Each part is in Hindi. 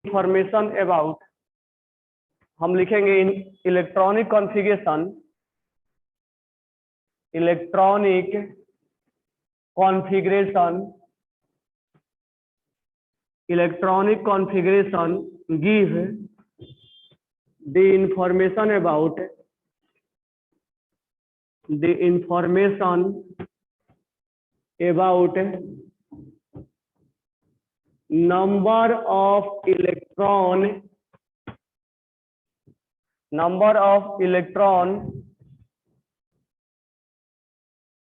इंफॉर्मेशन अबाउट, हम लिखेंगे इन electronic configuration, electronic configuration, electronic configuration give the information about the information about number of electron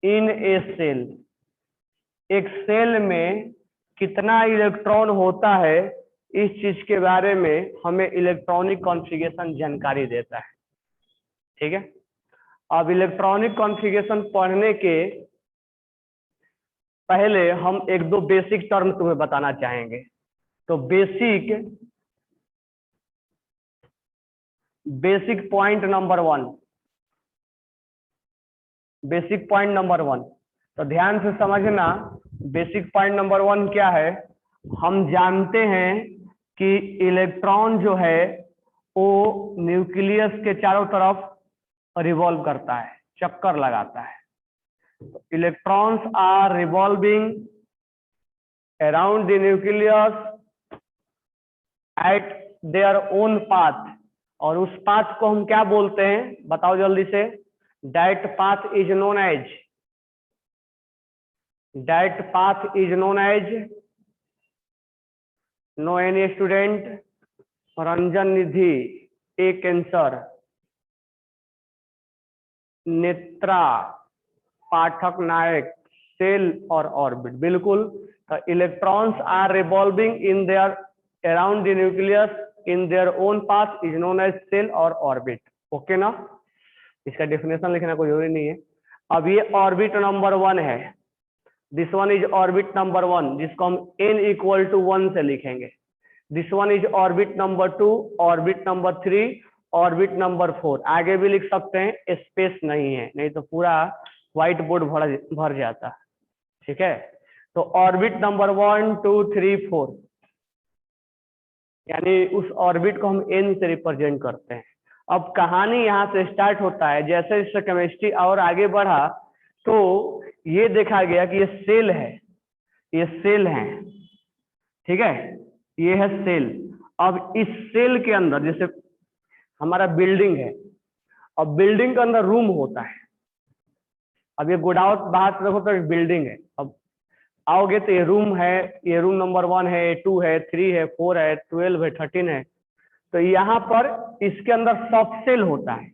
in a cell। एक सेल में कितना इलेक्ट्रॉन होता है, इस चीज के बारे में हमें इलेक्ट्रॉनिक कॉन्फ़िगरेशन जानकारी देता है। ठीक है, अब इलेक्ट्रॉनिक कॉन्फ़िगरेशन पढ़ने के पहले हम एक दो बेसिक टर्म तुम्हें बताना चाहेंगे। तो बेसिक पॉइंट नंबर वन, तो ध्यान से समझना। बेसिक पॉइंट नंबर 1 क्या है? हम जानते हैं कि इलेक्ट्रॉन जो है वो न्यूक्लियस के चारों तरफ रिवॉल्व करता है, चक्कर लगाता है। Electrons are revolving around the nucleus at their own path, और उस पाथ को हम क्या बोलते हैं? बताओ जल्दी से। That path is known as, no any student? Ranjan Nidhi, एक आंसर। नेत्रा, पाठक नायक, सेल और ऑर्बिट, बिल्कुल। तो electrons are revolving in their around the nucleus in their own path is known as shell और ऑर्बिट। ओके ना? इसका डेफिनेशन लिखना कोई जरूरी नहीं है। अब ये ऑर्बिट नंबर 1 है, this one is orbit number 1, जिसको हम n इक्वल टू 1 से लिखेंगे। This one is orbit number 2, orbit number 3, orbit number 4। आगे भी लिख सकते हैं, स्पेस नहीं है, नहीं तो पूरा व्हाइट बोर्ड भर जाता। ठीक है, तो ऑर्बिट नंबर 1 2 3 4, यानी उस ऑर्बिट को हम n से रिप्रेजेंट करते हैं। अब कहानी यहाँ से स्टार्ट होता है। जैसे जैसे केमिस्ट्री और आगे बढ़ा तो ये देखा गया कि ये सेल है, ये सेल है। ठीक है, ये है सेल। अब इस सेल के अंदर जैसे हमारा बिल्डिंग है, अब बिल्डिंग के अंदर रूम होता है। अब ये गोडाउन बाहर से देखो तो बिल्डिंग है, अब आओगे तो ये रूम है, ये रूम नंबर 1 है, 2 है, 3 है, 4 है, 12 है, 13 है। तो यहाँ पर इसके अंदर सब सेल होता है,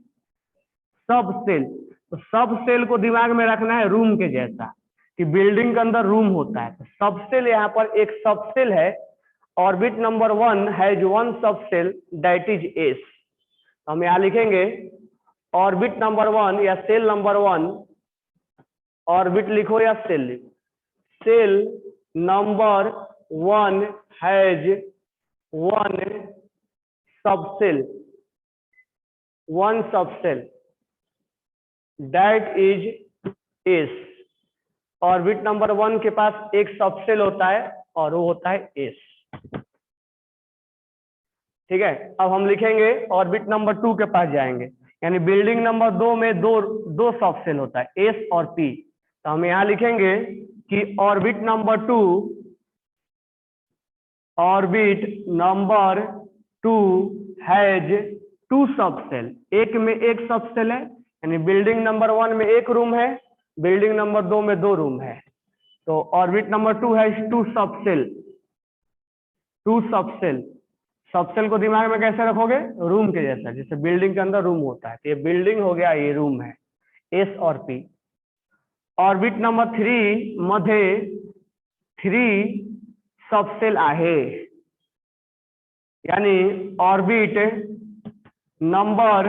सब सेल। तो सब सेल को दिमाग में रखना है रूम के जैसा, कि बिल्डिंग के अंदर रूम होता है। तो सब सेल, यहाँ पर एक सब सेल है। ऑर्बिट नंबर 1 हैज वन सब सेल दैट इज एस। हम यहाँ लिखेंगे ऑर्बिट नंबर 1 या सेल नंबर 1, ऑर्बिट लिखो या सेल लिखो। Cell number 1 has one subshell, one subshell that is S. Orbit number 1 के पास एक सबसेल होता है और वो होता है एस। ठीक है, अब हम लिखेंगे ऑर्बिट नंबर 2 के पास जाएंगे, यानी बिल्डिंग नंबर 2 में दो सबसेल होता है, एस और पी। तो हम यहां लिखेंगे कि ऑर्बिट नंबर 2 हैज 2 सबसेल। एक में एक सबसेल है, यानी बिल्डिंग नंबर 1 में एक रूम है, बिल्डिंग नंबर 2 में 2 रूम है। तो orbit number 2 has 2 subshell, 2 subshell. Subshell को दिमाग में कैसे रखोगे? रूम के जैसा, जैसे बिल्डिंग के अंदर रूम होता है। तो ये बिल्डिंग हो गया, ये रूम है, एस और पी। ऑर्बिट नंबर 3 मध्ये 3 सबसेल आहे, यानी orbit number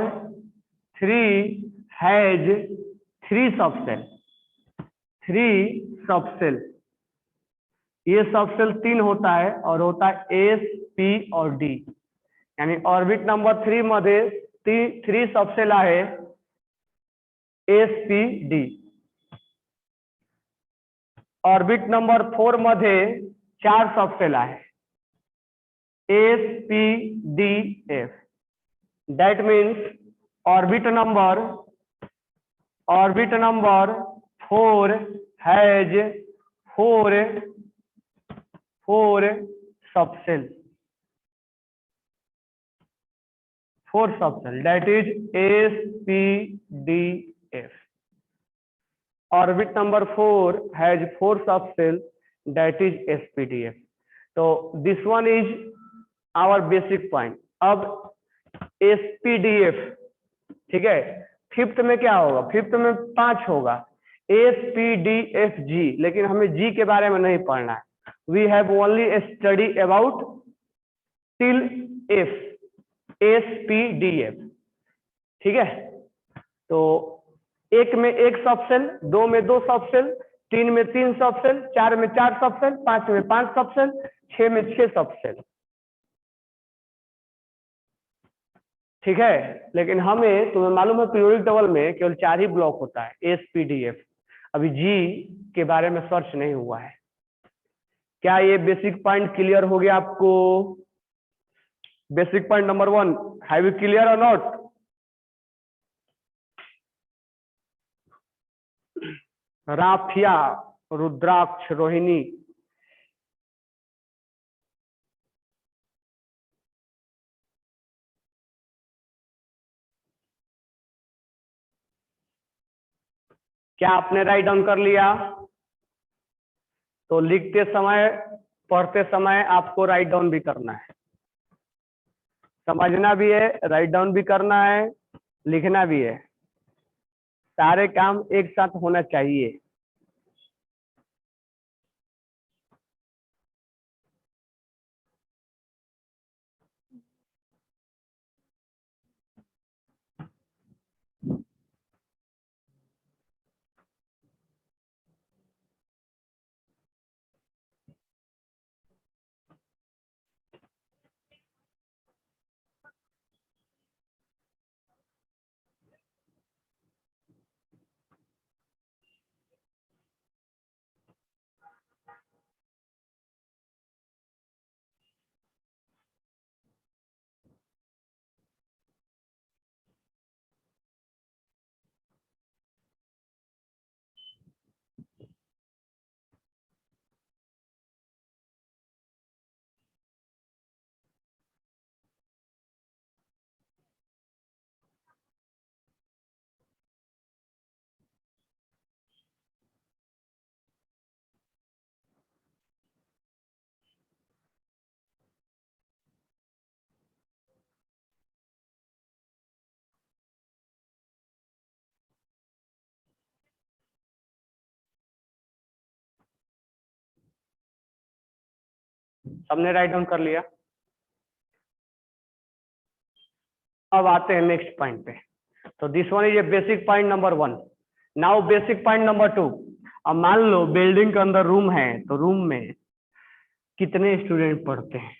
3 has 3 subshell, 3 subshell. ये सबसेल 3 होता है और होता है एस, पी और डी। यानी ऑर्बिट नंबर 3 मध्ये 3 सबसेल आहे, S, P, D. Orbit number 4 मध्ये 4 सबसेल आहे, SPDF. That means orbit number 4 has four subcells. 4 subcells, that is SPDF. Orbit number 4 has 4 subcells, that is SPDF. So this one is our basic point. अब SPDF, ठीक है, फिफ्थ में क्या होगा? फिफ्थ में 5 होगा, SPDFG, लेकिन हमें G के बारे में नहीं पढ़ना है. We have only study about till F, SPDF, ठीक है. तो एक में एक सबसेल, 2 में 2 सबसेल, 3 में 3 सबसेल, 4 में 4 सबसेल, 5 में 5 सबसेल, 6 में 6 सबसेल, ठीक है. लेकिन हमें, तुम्हें मालूम है पीरियोडिक टेबल में केवल 4 ही ब्लॉक होता है, SPDF. अभी जी के बारे में सर्च नहीं हुआ है. क्या ये बेसिक पॉइंट क्लियर हो गया आपको? Basic point number 1, have you clear और नॉट? राफिया, रुद्राक्ष, रोहिणी, क्या आपने राइट डाउन कर लिया? तो लिखते समय, पढ़ते समय आपको राइट डाउन भी करना है, समझना भी है, राइट डाउन भी करना है, लिखना भी है. सारे काम एक साथ होना चाहिए. सबने राइट डाउन कर लिया? अब आते हैं नेक्स्ट पॉइंट पे. तो this one is a basic point number 1. Now basic point number 2. अब मान लो बिल्डिंग के अंदर रूम है, तो रूम में कितने स्टूडेंट पढ़ते हैं?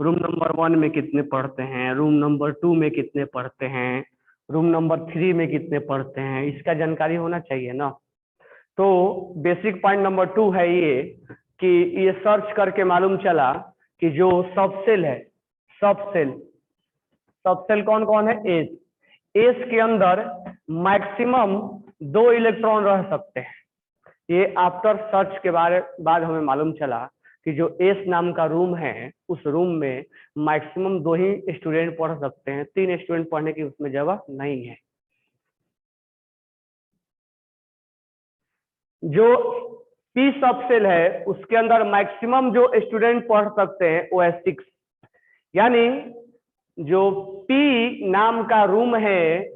रूम नंबर 1 में कितने पढ़ते हैं, रूम नंबर 2 में कितने पढ़ते हैं, रूम नंबर 3 में कितने पढ़ते हैं, इसका जानकारी होना चाहिए ना. तो बेसिक पॉइंट नंबर 2 है ये कि ये सर्च करके मालूम चला कि जो सबसेल है, सबसेल कौन कौन है? एस. एस के अंदर मैक्सिमम 2 इलेक्ट्रॉन रह सकते हैं. ये आफ्टर सर्च के बाद हमें मालूम चला कि जो एस नाम का रूम है, उस रूम में मैक्सिमम 2 ही स्टूडेंट पढ़ सकते हैं, 3 स्टूडेंट पढ़ने की उसमें जगह नहीं है. जो पी सबसेल है उसके अंदर मैक्सिमम जो स्टूडेंट पढ़ सकते हैं वो है 6. यानी जो पी नाम का रूम है,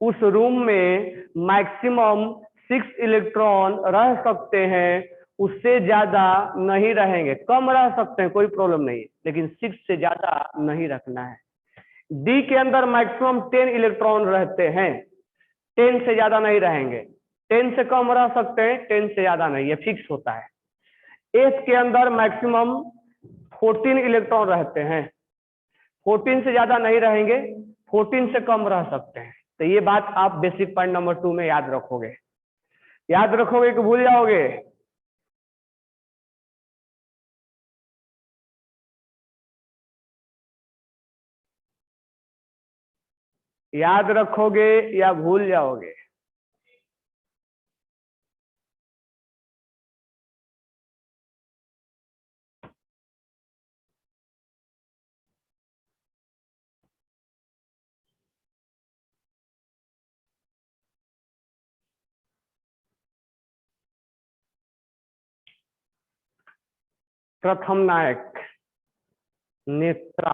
उस रूम में मैक्सिमम 6 इलेक्ट्रॉन रह सकते हैं, उससे ज्यादा नहीं रहेंगे. कम रह सकते हैं, कोई प्रॉब्लम नहीं, लेकिन 6 से ज्यादा नहीं रखना है. डी के अंदर मैक्सिमम 10 इलेक्ट्रॉन रहते हैं, 10 से ज्यादा नहीं रहेंगे. 10 से कम रह सकते हैं, 10 से ज्यादा नहीं, ये फिक्स होता है. एस के अंदर मैक्सिमम 14 इलेक्ट्रॉन रहते हैं, 14 से ज्यादा नहीं रहेंगे, 14 से कम रह सकते हैं. तो ये बात आप बेसिक पॉइंट नंबर 2 में याद रखोगे. याद रखोगे कि भूल जाओगे? याद रखोगे या भूल जाओगे? प्रथम नायक नेत्रा।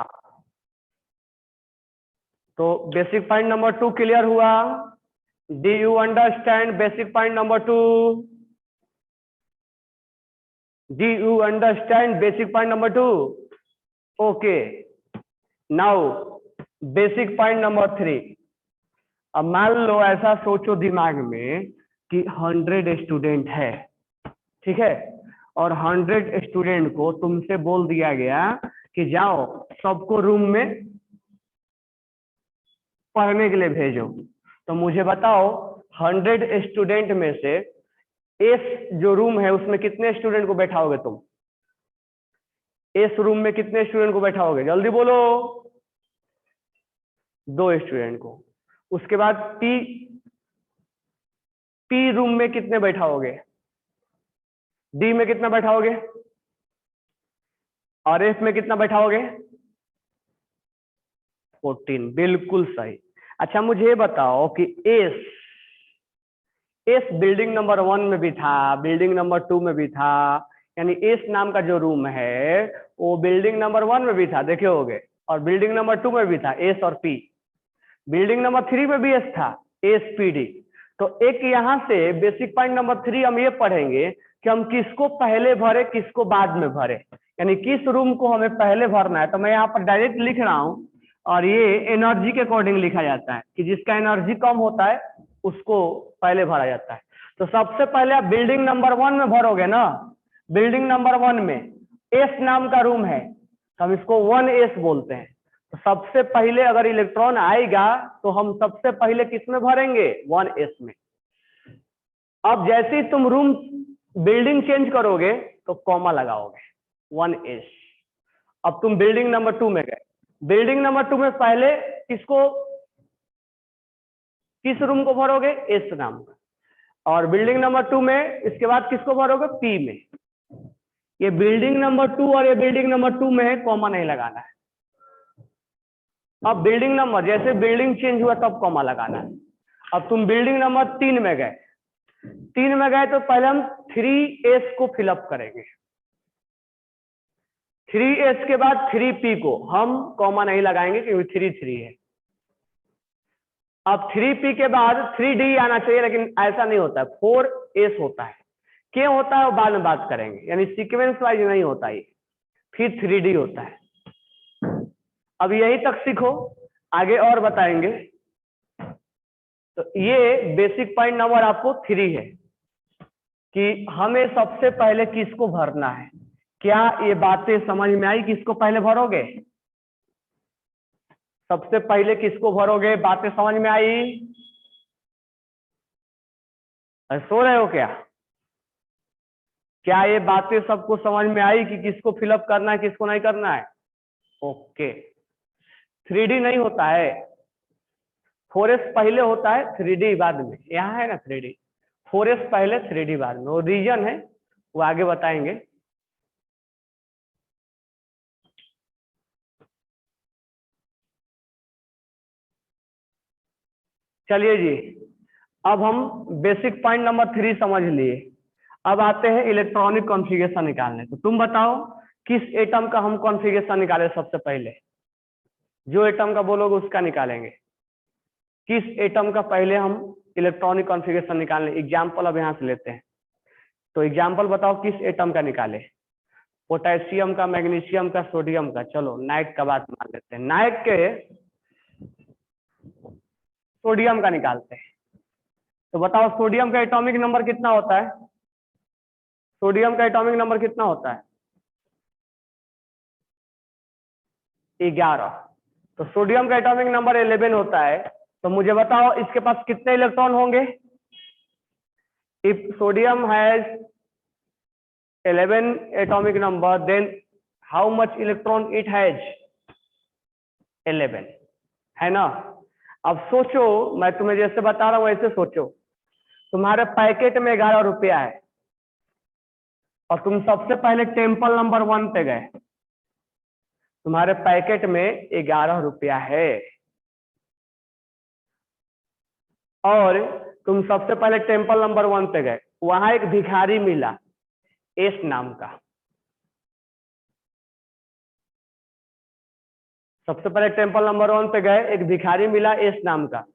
तो बेसिक पॉइंट नंबर 2 क्लियर हुआ? Do you understand basic point number 2? Do you understand basic point number 2? Okay, now basic point number 3। अब मान लो ऐसा सोचो दिमाग में कि 100 स्टूडेंट है, ठीक है, और 100 स्टूडेंट को तुमसे बोल दिया गया कि जाओ सबको रूम में पढ़ने के लिए भेजो। तो मुझे बताओ 100 स्टूडेंट में से इस जो रूम है उसमें कितने स्टूडेंट को बैठाओगे तुम? इस रूम में कितने स्टूडेंट को बैठाओगे? जल्दी बोलो। 2 स्टूडेंट को। उसके बाद पी रूम में कितने बैठाओगे? डी में कितना बैठाओगे? और एफ में कितना बैठाओगे? 14। बिल्कुल सही। अच्छा मुझे बताओ कि एस बिल्डिंग नंबर 1 में भी था, बिल्डिंग नंबर 2 में भी था, यानी एस नाम का जो रूम है वो बिल्डिंग नंबर 1 में भी था, देखे होगे, और बिल्डिंग नंबर 2 में भी था एस और पी। बिल्डिंग नंबर 3 में भी एस था, एस पी डी। तो एक यहां से बेसिक पॉइंट नंबर 3 हम ये पढ़ेंगे कि हम किसको पहले भरे किसको बाद में भरे, यानी किस रूम को हमें पहले भरना है। तो मैं यहाँ पर डायरेक्ट लिख रहा हूं, और ये एनर्जी के अकॉर्डिंग लिखा जाता है कि जिसका एनर्जी कम होता है उसको पहले भरा जाता है। तो सबसे पहले आप बिल्डिंग नंबर 1 में भरोगे ना। बिल्डिंग नंबर 1 में एस नाम का रूम है, तो हम इसको 1s बोलते हैं। तो सबसे पहले अगर इलेक्ट्रॉन आएगा तो हम सबसे पहले किस में भरेंगे? 1s में। अब जैसे ही तुम रूम बिल्डिंग चेंज करोगे तो कॉमा लगाओगे 1s। अब तुम बिल्डिंग नंबर 2 में गए, बिल्डिंग नंबर 2 में पहले किस रूम को भरोगे? एस नाम का। और बिल्डिंग नंबर 2 में इसके बाद किसको भरोगे? पी में। ये बिल्डिंग नंबर 2 और ये बिल्डिंग नंबर 2 में है, कॉमा नहीं लगाना है। अब बिल्डिंग नंबर जैसे बिल्डिंग चेंज हुआ तब कॉमा लगाना है। अब तुम बिल्डिंग नंबर 3 में गए, 3 में गए तो पहले हम 3s को फिलअप करेंगे, 3s के बाद 3p को हम कॉमा नहीं लगाएंगे क्योंकि 3 है। अब 3p के बाद 3d आना चाहिए, लेकिन ऐसा नहीं होता है, 4s होता है। क्यों होता है वो बाद में बात करेंगे, यानी सीक्वेंस वाइज नहीं होता ये, फिर 3d होता है। अब यही तक सीखो, आगे और बताएंगे। तो ये बेसिक पॉइंट नंबर आपको 3 है कि हमें सबसे पहले किसको भरना है। क्या ये बातें समझ में आई? किसको पहले भरोगे? सबसे पहले किसको भरोगे? बातें समझ में आई? सो रहे हो क्या? क्या ये बातें सबको समझ में आई कि किसको फिलअप करना है किसको नहीं करना है? ओके। 3D नहीं होता है, 4s पहले होता है 3D बाद में। यहाँ है ना 3D, 4s पहले 3D बाद में, वो रीजन है, वो आगे बताएंगे। चलिए जी, अब हम बेसिक पॉइंट नंबर 3 समझ लिए। अब आते हैं इलेक्ट्रॉनिक कॉन्फ़िगरेशन निकालने। तो तुम बताओ किस एटम का हम कॉन्फ़िगरेशन निकाले? सबसे पहले जो एटम का बोलोगे उसका निकालेंगे। किस एटम का पहले हम इलेक्ट्रॉनिक कॉन्फ़िगरेशन निकालें? एग्जाम्पल अब यहाँ से लेते हैं। तो एग्जाम्पल बताओ किस एटम का निकाले? पोटेशियम का, मैग्नीशियम का, सोडियम का। चलो नाइट का बात मान लेते हैं, नाइट के सोडियम का निकालते हैं। तो बताओ सोडियम का एटॉमिक नंबर कितना होता है? सोडियम का एटॉमिक नंबर कितना होता है? 11। तो सोडियम का एटॉमिक नंबर 11 होता है। तो मुझे बताओ इसके पास कितने इलेक्ट्रॉन होंगे? If sodium has 11 atomic number, then how much electron it has? 11, है ना? अब सोचो, मैं तुम्हें जैसे बता रहा हूं वैसे सोचो। तुम्हारे पैकेट में 11 रुपया है और तुम सबसे पहले टेम्पल नंबर 1 पे गए। तुम्हारे पैकेट में 11 रुपया है और तुम सबसे पहले टेम्पल नंबर 1 पे गए, वहां एक भिखारी मिला एस नाम का। सबसे पहले टेम्पल नंबर 1 पे गए, एक भिखारी मिला एस नाम का।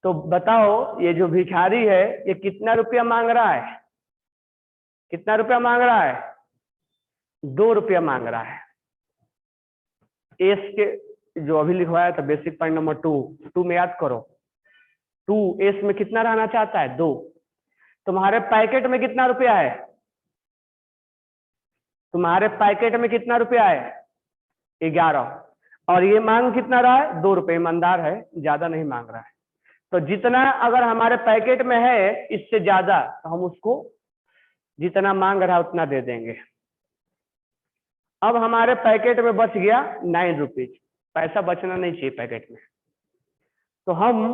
तो बताओ ये जो भिखारी है ये कितना रुपया मांग रहा है? कितना रुपया मांग रहा है? 2 रुपया मांग रहा है। एस के जो अभी लिखवाया था बेसिक पॉइंट नंबर 2 में याद करो, 2 एस में कितना रहना चाहता है? 2। तुम्हारे पैकेट में कितना रुपया है? तुम्हारे पैकेट में कितना रुपया है? 11। और ये मांग कितना रहा है? 2 रुपये। ईमानदार है, ज्यादा नहीं मांग रहा है। तो जितना अगर हमारे पैकेट में है इससे ज्यादा तो हम उसको जितना मांग रहा है उतना दे देंगे। अब हमारे पैकेट में बच गया 9 रुपीज। पैसा बचना नहीं चाहिए पैकेट में। तो हम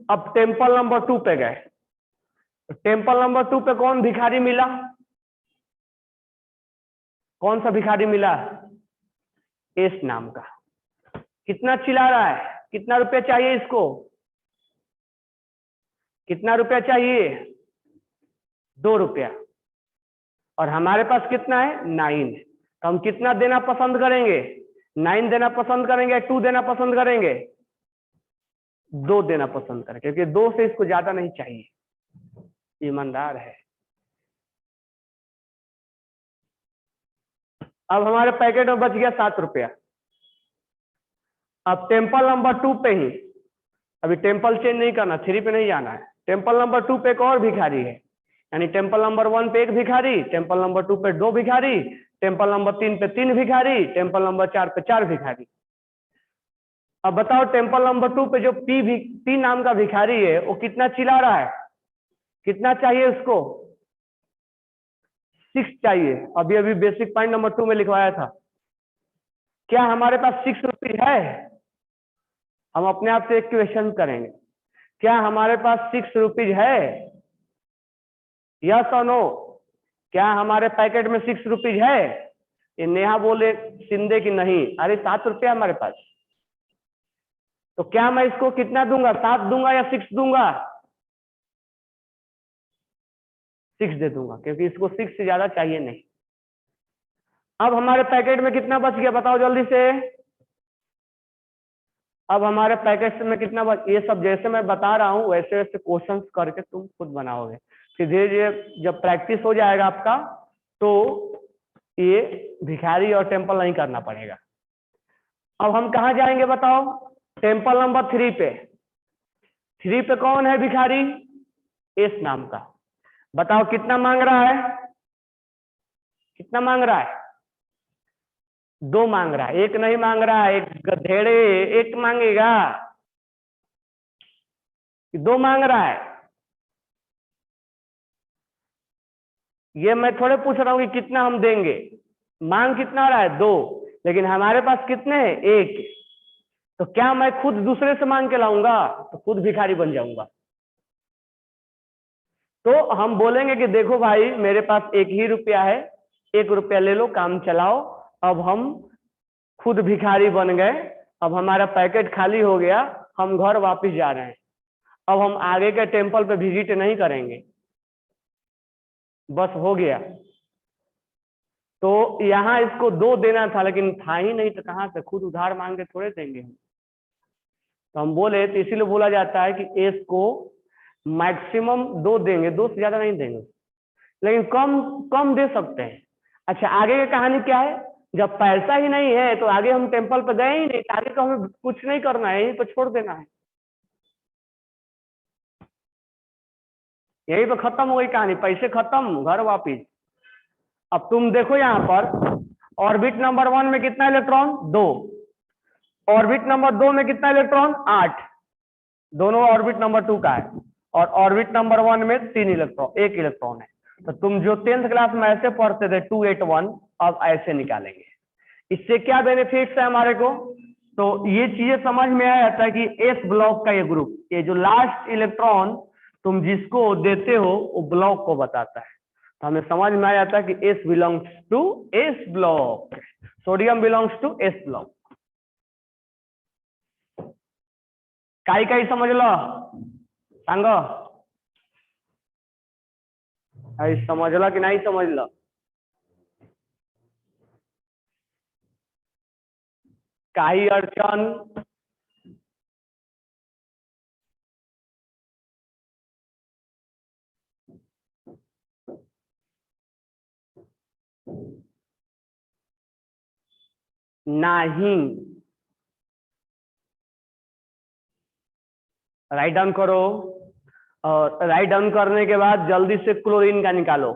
अब टेम्पल नंबर 2 पे गए। तो टेम्पल नंबर 2 पे कौन भिखारी मिला? कौन सा भिखारी मिला? एस नाम का। कितना चिल्ला रहा है? कितना रुपया चाहिए इसको? कितना रुपया चाहिए? 2 रुपया। और हमारे पास कितना है? 9। तो हम कितना देना पसंद करेंगे? 9 देना पसंद करेंगे, 2 देना पसंद करेंगे? 2 देना पसंद करेंगे, क्योंकि 2 से इसको ज्यादा नहीं चाहिए। ईमानदार है। अब हमारे पैकेट में बच गया 7 रुपया। अब टेम्पल नंबर 2 पे ही, अभी टेम्पल चेंज नहीं करना, 3 पे नहीं जाना है। टेम्पल नंबर 2 पे एक और भिखारी है, यानी टेम्पल नंबर 1 पे एक भिखारी, टेम्पल नंबर 2 पे 2 भिखारी, टेम्पल नंबर 3 पे 3 भिखारी, टेम्पल नंबर 4 पे 4 भिखारी। अब बताओ टेम्पल नंबर 2 पे जो पी नाम का भिखारी है वो कितना चिल्ला रहा है? कितना चाहिए उसको? 6 चाहिए। अभी अभी बेसिक पॉइंट नंबर 2 में लिखवाया था। क्या हमारे पास 6 रुपीज है? हम अपने आप से एक क्वेश्चन करेंगे, क्या हमारे पास 6 रुपीज है? यस और नो? क्या हमारे पैकेट में 6 रुपीज है? ये नेहा बोले शिंदे की नहीं, अरे 7 रुपया हमारे पास। तो क्या मैं इसको कितना दूंगा? 7 दूंगा या 6 दूंगा? 6 दे दूंगा, क्योंकि इसको 6 से ज्यादा चाहिए नहीं। अब हमारे पैकेट में कितना बच गया बताओ जल्दी से। अब हमारे पैकेट में कितना बच, ये सब जैसे मैं बता रहा हूं वैसे वैसे क्वेश्चंस करके तुम खुद बनाओगे। फिर धीरे धीरे जब प्रैक्टिस हो जाएगा आपका तो ये भिखारी और टेम्पल नहीं करना पड़ेगा। अब हम कहा जाएंगे बताओ? टेम्पल नंबर 3 पे। 3 पे कौन है भिखारी? एस नाम का। बताओ कितना मांग रहा है? कितना मांग रहा है? 2 मांग रहा है। 1 नहीं मांग रहा है, एक गधेड़े 1 मांगेगा, 2 मांग रहा है। ये मैं थोड़े पूछ रहा हूं कि कितना हम देंगे। मांग कितना रहा है? 2, लेकिन हमारे पास कितने हैं? 1। तो क्या मैं खुद दूसरे से मांग के लाऊंगा? तो खुद भिखारी बन जाऊंगा। तो हम बोलेंगे कि देखो भाई मेरे पास 1 ही रुपया है, 1 रुपया ले लो, काम चलाओ। अब हम खुद भिखारी बन गए। अब हमारा पैकेट खाली हो गया, हम घर वापस जा रहे हैं। अब हम आगे के टेम्पल पे विजिट नहीं करेंगे, बस हो गया। तो यहाँ इसको 2 देना था लेकिन था ही नहीं, तो कहाँ से? खुद उधार मांग के थोड़े देंगे हम। तो हम बोले, तो इसीलिए बोला जाता है कि एस को मैक्सिमम 2 देंगे, 2 से ज्यादा नहीं देंगे, लेकिन कम कम दे सकते हैं। अच्छा आगे की कहानी क्या है? जब पैसा ही नहीं है तो आगे हम टेम्पल पर गए ही नहीं, आगे का हमें कुछ नहीं करना है, यहीं पर छोड़ देना है। यही तो खत्म हो गई कहानी, पैसे खत्म, घर वापिस। अब तुम देखो यहाँ पर ऑर्बिट नंबर 1 में कितना इलेक्ट्रॉन? 2। ऑर्बिट नंबर 2 में कितना इलेक्ट्रॉन? 8। दोनों ऑर्बिट नंबर 2 का है। और ऑर्बिट नंबर 1 में 3 इलेक्ट्रॉन, 1 इलेक्ट्रॉन है। तो तुम जो 10th क्लास में ऐसे पढ़ते थे 281, अब ऐसे निकालेंगे। इससे क्या बेनिफिट्स है हमारे को? तो ये चीजें समझ में आया था कि एस ब्लॉक का ये ग्रुप, ये जो लास्ट इलेक्ट्रॉन तुम जिसको देते हो वो ब्लॉक को बताता है। तो हमें समझ में आया था कि S belongs to S block, sodium belongs to S block. काई काई समझ लो सांग, समझ लो कि नहीं समझ लो? काही अडचण? नहीं। राइट डाउन करो, और राइट डाउन करने के बाद जल्दी से क्लोरीन का निकालो।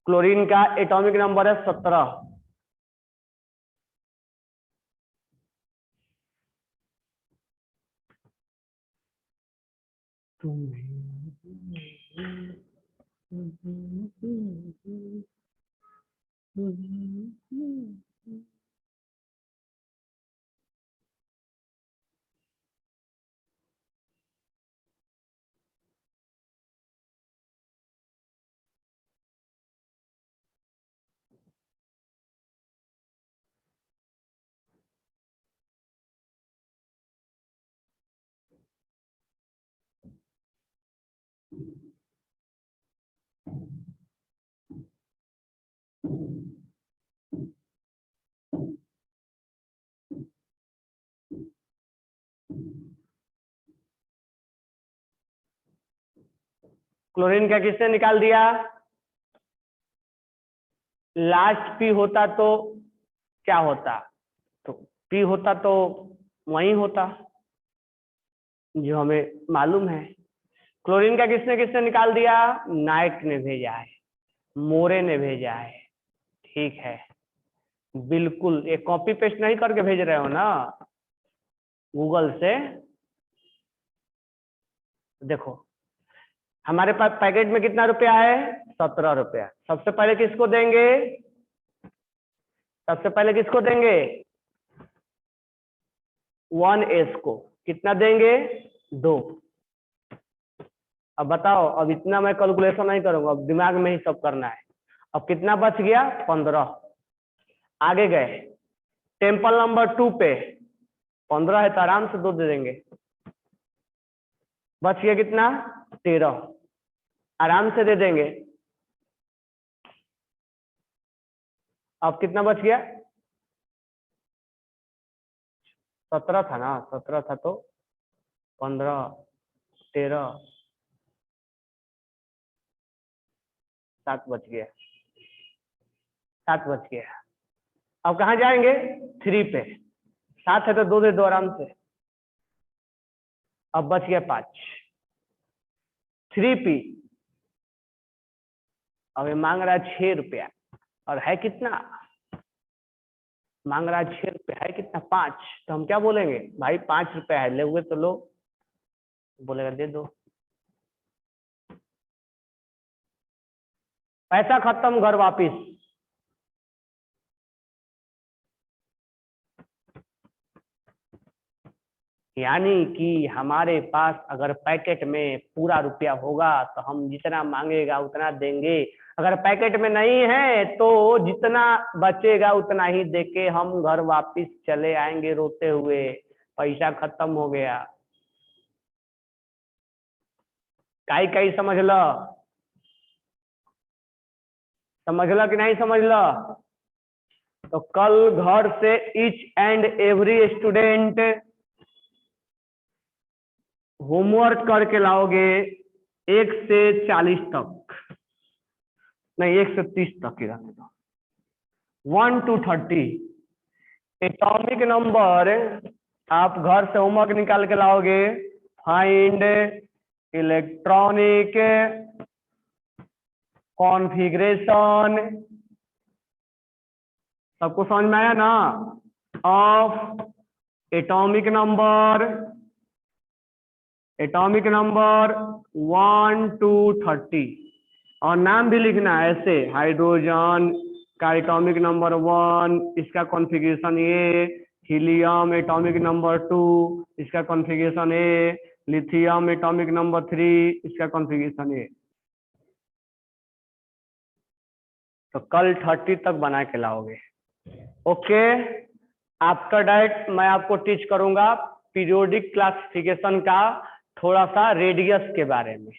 क्लोरीन का एटॉमिक नंबर है 17। क्लोरीन का किसने निकाल दिया? लास्ट पी होता तो क्या होता? तो पी होता तो वही होता जो हमें मालूम है। क्लोरीन का किसने किसने निकाल दिया? नाइट ने भेजा है, मोरे ने भेजा है। ठीक है, बिल्कुल। ये कॉपी पेस्ट नहीं करके भेज रहे हो ना गूगल से? देखो हमारे पास पैकेट में कितना रुपया है? 17 रुपया। सबसे पहले किसको देंगे? सबसे पहले किसको देंगे? 1s को। कितना देंगे? 2। अब बताओ, अब इतना मैं कैलकुलेशन नहीं करूंगा, अब दिमाग में ही सब करना है। अब कितना बच गया? 15। आगे गए टेम्पल नंबर 2 पे, 15 है तो आराम से 2 दे देंगे। बच गया कितना? 13। आराम से दे देंगे। अब कितना बच गया? 17 था ना, 17 था तो 15, 13, 7 बच गया, 7 बच गया। अब कहाँ जाएंगे? 3 पे। 7 है तो 2 दे दो आराम से। अब बच गया 5। 3p। अब ये मांग रहा है 6 रुपया, और है कितना? मांग रहा है 6 रुपया, है कितना? 5। तो हम क्या बोलेंगे? भाई 5 रुपया है, ले तो लो। बोलेगा दे दो। पैसा खत्म, घर वापिस। यानी कि हमारे पास अगर पैकेट में पूरा रुपया होगा तो हम जितना मांगेगा उतना देंगे। अगर पैकेट में नहीं है तो जितना बचेगा उतना ही देके हम घर वापिस चले आएंगे रोते हुए, पैसा खत्म हो गया। काई काई समझ लो? समझ लो कि नहीं समझ लो? तो कल घर से each and every student homework करके लाओगे 1 से 40 तक, नहीं 1 से 30 तक ही रहने दो, 1 to 30 एटॉमिक नंबर आप घर से होमवर्क निकाल के लाओगे। फाइंड इलेक्ट्रॉनिक कॉन्फ़िगरेशन, सबको समझ में आया ना? ऑफ एटॉमिक नंबर 1 to 30, और नाम भी लिखना है ऐसे, हाइड्रोजन, का एटॉमिक नंबर 1, इसका कॉन्फ़िगरेशन ये, हीलियम एटॉमिक नंबर 2, इसका कॉन्फ़िगरेशन ये, लिथियम एटॉमिक नंबर 3, इसका कॉन्फ़िगरेशन ये। तो कल 30 तक बना के लाओगे। ओके, आफ्टर दैट मैं आपको टीच करूंगा पीरियोडिक क्लासिफिकेशन का थोड़ा सा रेडियस के बारे में।